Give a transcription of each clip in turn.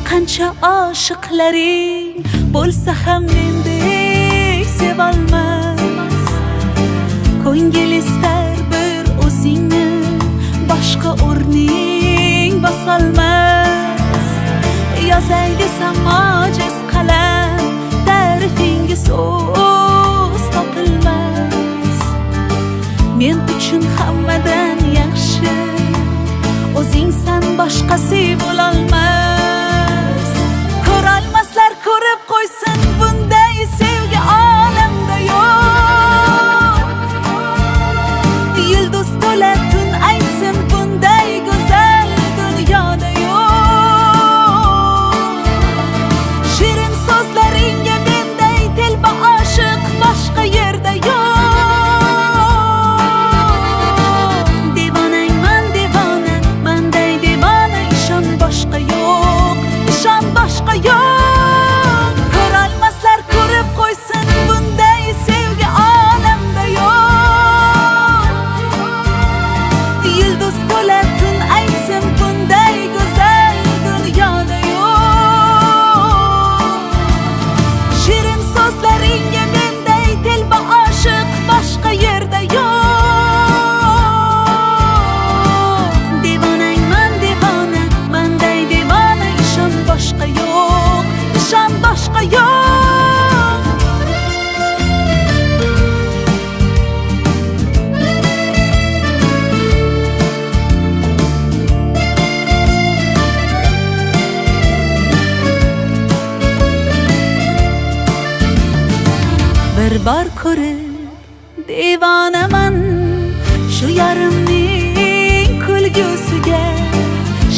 qancha oshiqlaring bo'lsa ham mendek sevolmas. Ko'ngil istar bir o'zingni, boshqa o'rning bosolmas. Yozay desam ojiz qalam, ta'rifinga so'z topilmas. Men uchun hammadan yaxshi o'zingsan, boshqasi bo'lolmas. Ko'rolmaslar ko'rib qo'ysin, bunday sevgi olamda yo'q. Yulduz to'la tun aytsin, bunday go'zal dunyoda yo'q. Shirin so'zlaringga menday telba oshiq boshqa yerda yo'q. Devonangman devona, manday devona, ishon boshqa yo'q, ishon boshqa yo'q. Ko'rolmaslar ko'rib qo'ysin, bunday sevgi olamda yo'q. Yulduz to'la tun aytsin, bunday go'zal dunyoda yo'q. Shirin so'zlaringga menday telba oshiq boshqa yerda yo'q. Devonangman devona, manday devona, ishon boshqa yo'q, ishon boshqa yo'q. Bir bor ko'rib devonaman shu yarimning kulgusiga.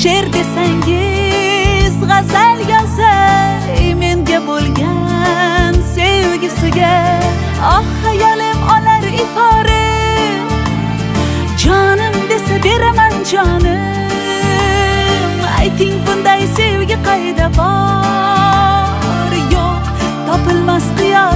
She'r desangiz g'azal yozay menga bo'lgan sevgisiga. Oh hayolim olar ifori, jonim desa beraman jonim. Ayting bunday sevgi qayda bor? Yo'q, topilmas qiyos